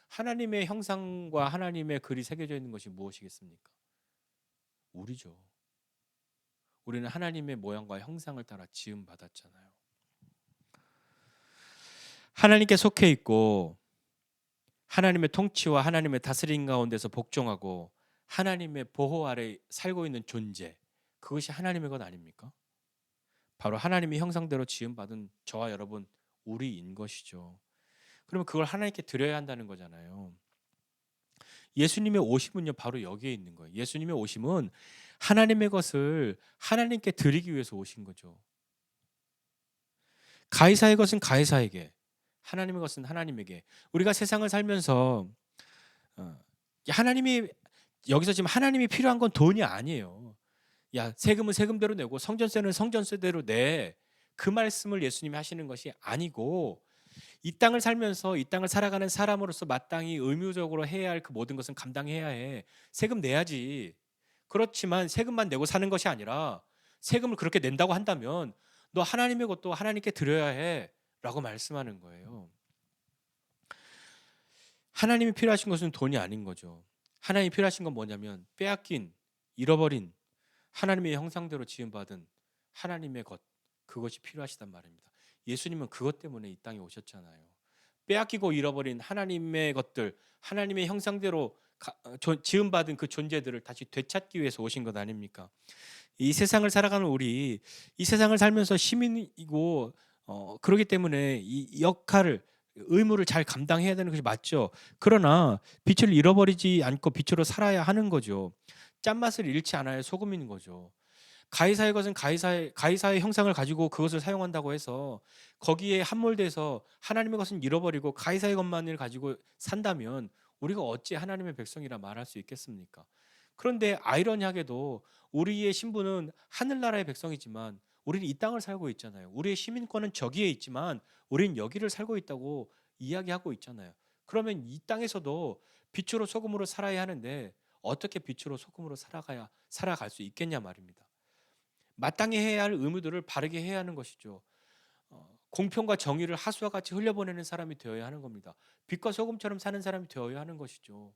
하나님의 형상과 하나님의 글이 새겨져 있는 것이 무엇이겠습니까? 우리죠. 우리는 하나님의 모양과 형상을 따라 지음 받았잖아요. 하나님께 속해 있고 하나님의 통치와 하나님의 다스림 가운데서 복종하고 하나님의 보호 아래 살고 있는 존재 그것이 하나님의 것 아닙니까? 바로 하나님의 형상대로 지음 받은 저와 여러분 우리인 것이죠. 그러면 그걸 하나님께 드려야 한다는 거잖아요. 예수님의 오심은요 바로 여기에 있는 거예요. 예수님의 오심은 하나님의 것을 하나님께 드리기 위해서 오신 거죠. 가이사의 것은 가이사에게, 하나님의 것은 하나님에게. 우리가 세상을 살면서 하나님이 여기서 지금 하나님이 필요한 건 돈이 아니에요. 야 세금은 세금대로 내고 성전세는 성전세대로 내. 그 말씀을 예수님이 하시는 것이 아니고 이 땅을 살면서 이 땅을 살아가는 사람으로서 마땅히 의무적으로 해야 할 그 모든 것은 감당해야 해. 세금 내야지. 그렇지만 세금만 내고 사는 것이 아니라 세금을 그렇게 낸다고 한다면 너 하나님의 것도 하나님께 드려야 해 라고 말씀하는 거예요. 하나님이 필요하신 것은 돈이 아닌 거죠. 하나님이 필요하신 건 뭐냐면 빼앗긴, 잃어버린 하나님의 형상대로 지음받은 하나님의 것 그것이 필요하시단 말입니다. 예수님은 그것 때문에 이 땅에 오셨잖아요. 빼앗기고 잃어버린 하나님의 것들 하나님의 형상대로 지음받은 그 존재들을 다시 되찾기 위해서 오신 것 아닙니까? 이 세상을 살아가는 우리 이 세상을 살면서 시민이고 그러기 때문에 이 역할을 의무를 잘 감당해야 되는 것이 맞죠. 그러나 빛을 잃어버리지 않고 빛으로 살아야 하는 거죠. 짠맛을 잃지 않아야 소금인 거죠. 가이사의 것은 가이사의 형상을 가지고 그것을 사용한다고 해서 거기에 함몰돼서 하나님의 것은 잃어버리고 가이사의 것만을 가지고 산다면 우리가 어찌 하나님의 백성이라 말할 수 있겠습니까? 그런데 아이러니하게도 우리의 신분은 하늘나라의 백성이지만 우리는 이 땅을 살고 있잖아요. 우리의 시민권은 저기에 있지만 우리는 여기를 살고 있다고 이야기하고 있잖아요. 그러면 이 땅에서도 빛으로 소금으로 살아야 하는데 어떻게 빛으로 소금으로 살아갈 수 있겠냐 말입니다. 마땅히 해야 할 의무들을 바르게 해야 하는 것이죠. 공평과 정의를 하수와 같이 흘려보내는 사람이 되어야 하는 겁니다. 빛과 소금처럼 사는 사람이 되어야 하는 것이죠.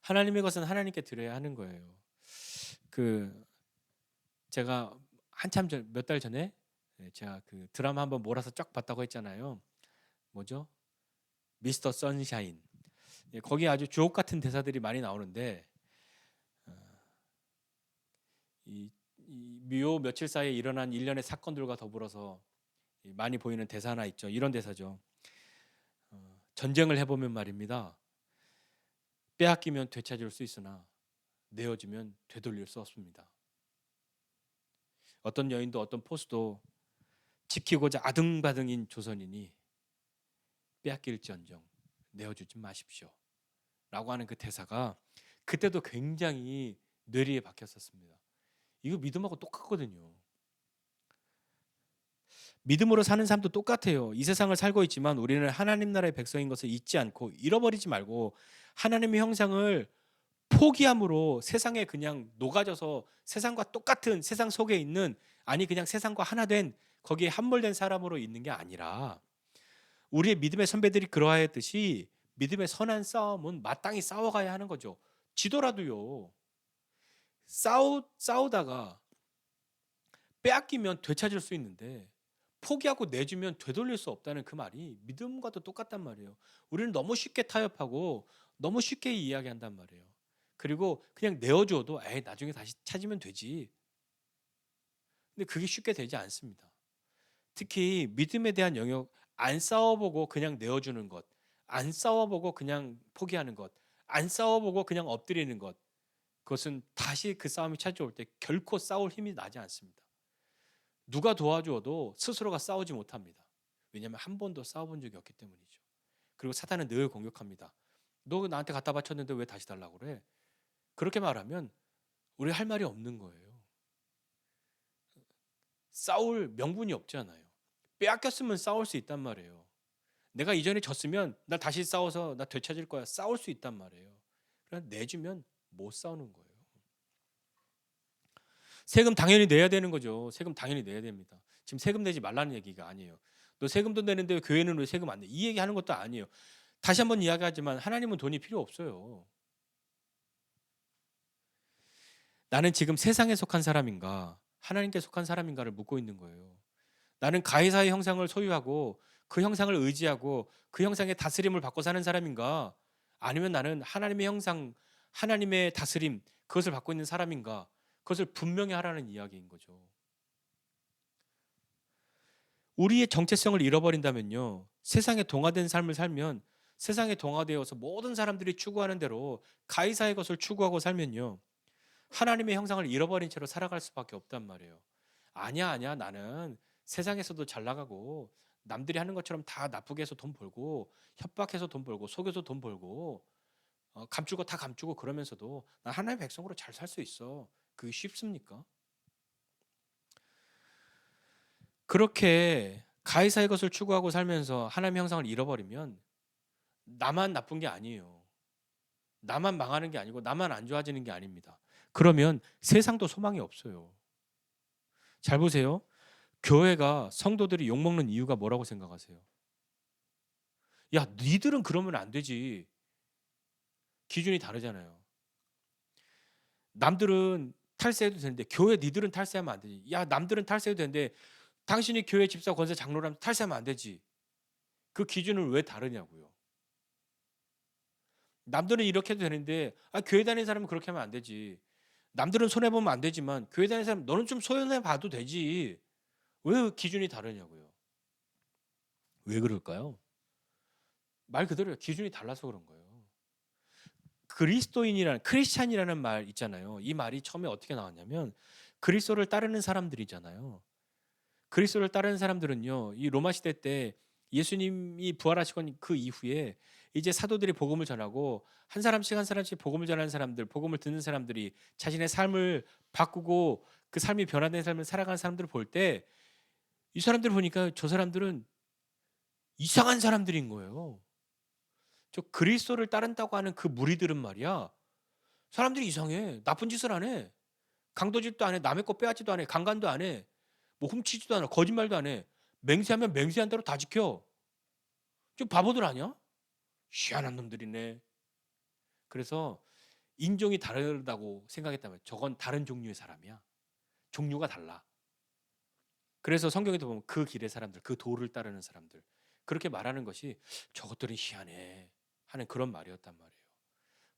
하나님의 것은 하나님께 드려야 하는 거예요. 그 제가 한참 전 몇 달 전에 제가 그 드라마 한번 몰아서 쫙 봤다고 했잖아요. 뭐죠? 미스터 선샤인. 거기 아주 주옥 같은 대사들이 많이 나오는데 이 묘 며칠 사이에 일어난 일련의 사건들과 더불어서 많이 보이는 대사 하나 있죠. 이런 대사죠. 전쟁을 해보면 말입니다. 빼앗기면 되찾을 수 있으나 내어주면 되돌릴 수 없습니다. 어떤 여인도 어떤 포수도 지키고자 아등바등인 조선인이 빼앗길지언정 내어주지 마십시오. 라고 하는 그 대사가 그때도 굉장히 뇌리에 박혔었습니다. 이거 믿음하고 똑같거든요. 믿음으로 사는 삶도 똑같아요. 이 세상을 살고 있지만 우리는 하나님 나라의 백성인 것을 잊지 않고 잃어버리지 말고 하나님의 형상을 포기함으로 세상에 그냥 녹아져서 세상과 똑같은 세상 속에 있는 아니 그냥 세상과 하나 된 거기에 함몰된 사람으로 있는 게 아니라 우리의 믿음의 선배들이 그러하였듯이 믿음의 선한 싸움은 마땅히 싸워가야 하는 거죠. 지더라도요. 싸우다가 빼앗기면 되찾을 수 있는데 포기하고 내주면 되돌릴 수 없다는 그 말이 믿음과도 똑같단 말이에요. 우리는 너무 쉽게 타협하고 너무 쉽게 이야기한단 말이에요. 그리고 그냥 내어줘도 에이 나중에 다시 찾으면 되지. 근데 그게 쉽게 되지 않습니다. 특히 믿음에 대한 영역 안 싸워보고 그냥 내어주는 것, 안 싸워보고 그냥 포기하는 것, 안 싸워보고 그냥 엎드리는 것, 그것은 다시 그 싸움이 찾아올 때 결코 싸울 힘이 나지 않습니다. 누가 도와주어도 스스로가 싸우지 못합니다. 왜냐하면 한 번도 싸워본 적이 없기 때문이죠. 그리고 사탄은 늘 공격합니다. 너 나한테 갖다 바쳤는데 왜 다시 달라고 그래? 그렇게 말하면 우리 할 말이 없는 거예요. 싸울 명분이 없잖아요. 빼앗겼으면 싸울 수 있단 말이에요. 내가 이전에 졌으면 나 다시 싸워서 나 되찾을 거야. 싸울 수 있단 말이에요. 그냥 내주면 못 싸우는 거예요. 세금 당연히 내야 되는 거죠. 세금 당연히 내야 됩니다. 지금 세금 내지 말라는 얘기가 아니에요. 너 세금도 내는데 교회는 왜 세금 안 내? 이 얘기 하는 것도 아니에요. 다시 한번 이야기하지만 하나님은 돈이 필요 없어요. 나는 지금 세상에 속한 사람인가 하나님께 속한 사람인가를 묻고 있는 거예요. 나는 가해사의 형상을 소유하고 그 형상을 의지하고 그 형상의 다스림을 받고 사는 사람인가 아니면 나는 하나님의 형상 하나님의 다스림 그것을 받고 있는 사람인가 그것을 분명히 하라는 이야기인 거죠. 우리의 정체성을 잃어버린다면요. 세상에 동화된 삶을 살면 세상에 동화되어서 모든 사람들이 추구하는 대로 가이사의 것을 추구하고 살면요. 하나님의 형상을 잃어버린 채로 살아갈 수밖에 없단 말이에요. 아니야. 나는 세상에서도 잘 나가고 남들이 하는 것처럼 다 나쁘게 해서 돈 벌고 협박해서 돈 벌고 속여서 돈 벌고 감추고 다 감추고 그러면서도 난 하나님의 백성으로 잘 살 수 있어. 그게 쉽습니까? 그렇게 가해사의 것을 추구하고 살면서 하나님의 형상을 잃어버리면 나만 나쁜 게 아니에요. 나만 망하는 게 아니고 나만 안 좋아지는 게 아닙니다. 그러면 세상도 소망이 없어요. 잘 보세요. 교회가 성도들이 욕먹는 이유가 뭐라고 생각하세요? 야, 니들은 그러면 안 되지. 기준이 다르잖아요. 남들은 탈세해도 되는데 교회 니들은 탈세하면 안 되지. 야, 남들은 탈세해도 되는데 당신이 교회 집사 권사 장로라면 탈세하면 안 되지. 그 기준은 왜 다르냐고요. 남들은 이렇게 해도 되는데 교회 다니는 사람은 그렇게 하면 안 되지. 남들은 손해보면 안 되지만 교회 다니는 사람 너는 좀 손해봐도 되지. 왜 기준이 다르냐고요. 왜 그럴까요? 말 그대로 기준이 달라서 그런 거예요. 그리스도인이라는 크리스찬이라는 말 있잖아요. 이 말이 처음에 어떻게 나왔냐면 그리스도를 따르는 사람들이잖아요. 그리스도를 따르는 사람들은요. 이 로마 시대 때 예수님이 부활하시고 그 이후에 이제 사도들이 복음을 전하고 한 사람씩 한 사람씩 복음을 전하는 사람들, 복음을 듣는 사람들이 자신의 삶을 바꾸고 그 삶이 변화된 삶을 살아가는 사람들을 볼 때 이 사람들 보니까 저 사람들은 이상한 사람들인 거예요. 저 그리스도를 따른다고 하는 그 무리들은 말이야. 사람들이 이상해. 나쁜 짓을 안 해. 강도질도 안 해. 남의 거 빼앗지도 안 해. 강간도 안 해. 뭐 훔치지도 않아. 거짓말도 안 해. 맹세하면 맹세한 대로 다 지켜. 좀 바보들 아니야? 희한한 놈들이네. 그래서 인종이 다르다고 생각했다면 저건 다른 종류의 사람이야. 종류가 달라. 그래서 성경에도 보면 그 길의 사람들, 그 도를 따르는 사람들 그렇게 말하는 것이 저것들은 희한해 하는 그런 말이었단 말이에요.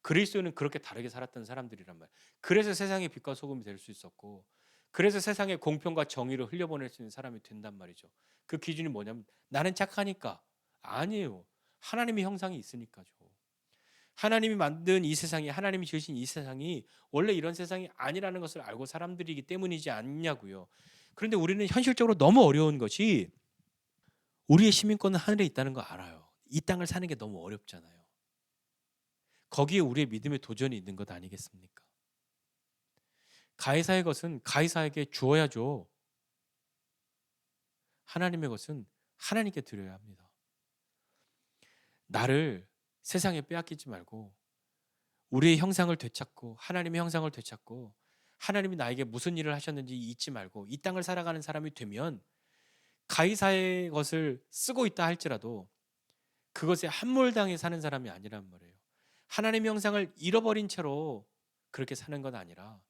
그리스도는 그렇게 다르게 살았던 사람들이란 말이에요. 그래서 세상의 빛과 소금이 될 수 있었고, 그래서 세상에 공평과 정의를 흘려보낼 수 있는 사람이 된단 말이죠. 그 기준이 뭐냐면 나는 착하니까. 아니에요. 하나님의 형상이 있으니까죠. 하나님이 만든 이 세상이, 하나님이 지으신 이 세상이 원래 이런 세상이 아니라는 것을 알고 사람들이기 때문이지 않냐고요. 그런데 우리는 현실적으로 너무 어려운 것이 우리의 시민권은 하늘에 있다는 거 알아요. 이 땅을 사는 게 너무 어렵잖아요. 거기에 우리의 믿음의 도전이 있는 것 아니겠습니까? 가이사의 것은 가이사에게 주어야죠. 하나님의 것은 하나님께 드려야 합니다. 나를 세상에 빼앗기지 말고 우리의 형상을 되찾고 하나님의 형상을 되찾고 하나님이 나에게 무슨 일을 하셨는지 잊지 말고 이 땅을 살아가는 사람이 되면 가이사의 것을 쓰고 있다 할지라도 그것에 함몰당해 사는 사람이 아니란 말이에요. 하나님의 형상을 잃어버린 채로 그렇게 사는 건 아니라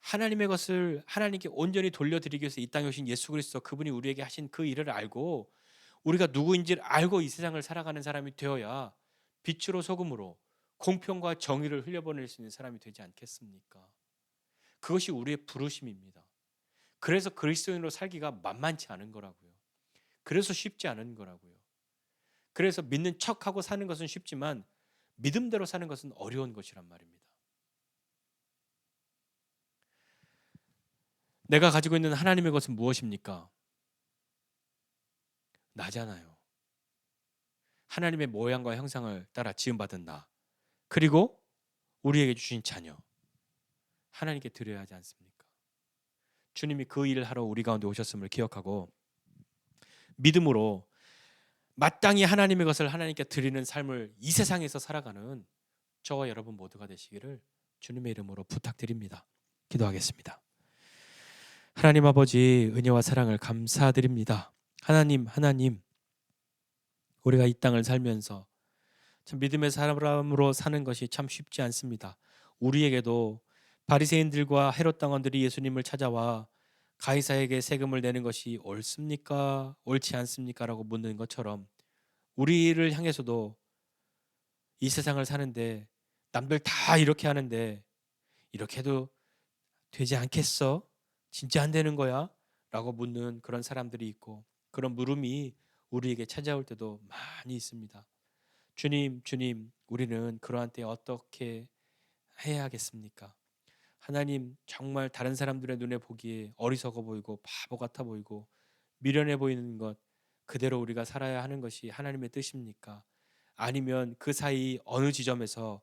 하나님의 것을 하나님께 온전히 돌려드리기 위해서 이 땅에 오신 예수 그리스도 그분이 우리에게 하신 그 일을 알고 우리가 누구인지를 알고 이 세상을 살아가는 사람이 되어야 빛으로 소금으로 공평과 정의를 흘려보낼 수 있는 사람이 되지 않겠습니까? 그것이 우리의 부르심입니다. 그래서 그리스도인으로 살기가 만만치 않은 거라고요. 그래서 쉽지 않은 거라고요. 그래서 믿는 척하고 사는 것은 쉽지만 믿음대로 사는 것은 어려운 것이란 말입니다. 내가 가지고 있는 하나님의 것은 무엇입니까? 나잖아요. 하나님의 모양과 형상을 따라 지음받은 나. 그리고 우리에게 주신 자녀. 하나님께 드려야 하지 않습니까? 주님이 그 일을 하러 우리 가운데 오셨음을 기억하고 믿음으로 마땅히 하나님의 것을 하나님께 드리는 삶을 이 세상에서 살아가는 저와 여러분 모두가 되시기를 주님의 이름으로 부탁드립니다. 기도하겠습니다. 하나님 아버지 은혜와 사랑을 감사드립니다. 하나님 우리가 이 땅을 살면서 참 믿음의 사람으로 사는 것이 참 쉽지 않습니다. 우리에게도 바리새인들과 헤롯 당원들이 예수님을 찾아와 가이사에게 세금을 내는 것이 옳습니까? 옳지 않습니까? 라고 묻는 것처럼 우리를 향해서도 이 세상을 사는데 남들 다 이렇게 하는데 이렇게 해도 되지 않겠어? 진짜 안 되는 거야? 라고 묻는 그런 사람들이 있고 그런 물음이 우리에게 찾아올 때도 많이 있습니다. 주님, 우리는 그러한 때 어떻게 해야겠습니까? 하나님, 정말 다른 사람들의 눈에 보기에 어리석어 보이고 바보 같아 보이고 미련해 보이는 것 그대로 우리가 살아야 하는 것이 하나님의 뜻입니까? 아니면 그 사이 어느 지점에서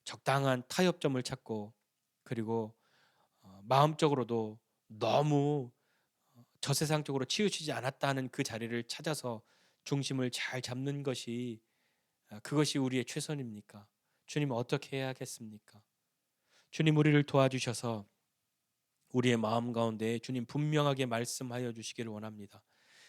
적당한 타협점을 찾고 그리고 마음적으로도 너무 저세상적으로 치우치지 않았다는 그 자리를 찾아서 중심을 잘 잡는 것이 그것이 우리의 최선입니까? 주님 어떻게 해야겠습니까? 주님 우리를 도와주셔서 우리의 마음 가운데 주님 분명하게 말씀하여 주시기를 원합니다.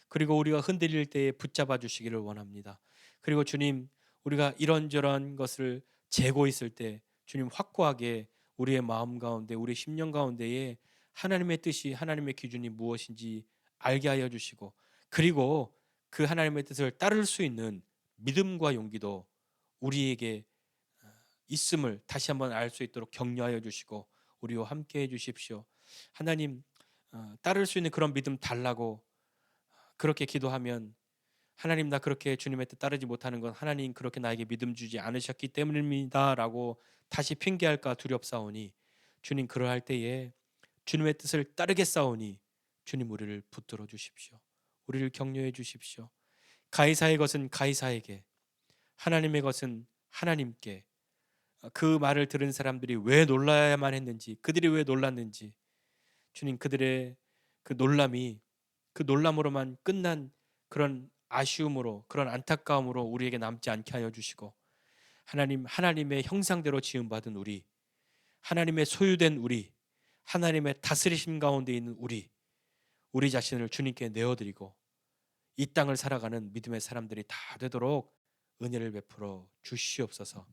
그리고 우리가 흔들릴 때에 붙잡아 주시기를 원합니다. 그리고 주님 우리가 이런저런 것을 재고 있을 때 주님 확고하게 우리의 마음 가운데 우리 심령 가운데에 하나님의 뜻이 하나님의 기준이 무엇인지 알게 하여 주시고 그리고 그 하나님의 뜻을 따를 수 있는 믿음과 용기도 우리에게 있음을 다시 한번 알 수 있도록 격려하여 주시고 우리와 함께 해 주십시오. 하나님 따를 수 있는 그런 믿음 달라고 그렇게 기도하면 하나님 나 그렇게 주님의 뜻 따르지 못하는 건 하나님 그렇게 나에게 믿음 주지 않으셨기 때문입니다라고 다시 핑계할까 두렵사오니 주님 그러할 때에 주님의 뜻을 따르겠사오니 주님 우리를 붙들어 주십시오. 우리를 격려해 주십시오. 가이사의 것은 가이사에게 하나님의 것은 하나님께 그 말을 들은 사람들이 왜 놀라야만 했는지 그들이 왜 놀랐는지 주님 그들의 그 놀람이 그 놀람으로만 끝난 그런 아쉬움으로 그런 안타까움으로 우리에게 남지 않게 하여 주시고 하나님의 형상대로 지음받은 우리, 하나님의 소유된 우리, 하나님의 다스리심 가운데 있는 우리 자신을 주님께 내어드리고 이 땅을 살아가는 믿음의 사람들이 다 되도록 은혜를 베풀어 주시옵소서.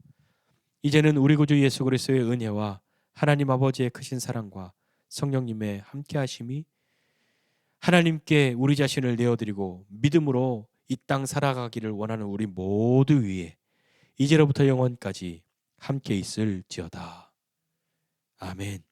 이제는 우리 구주 예수 그리스도의 은혜와 하나님 아버지의 크신 사랑과 성령님의 함께하심이 하나님께 우리 자신을 내어드리고 믿음으로 이 땅 살아가기를 원하는 우리 모두 위에 이제로부터 영원까지 함께 있을지어다. 아멘.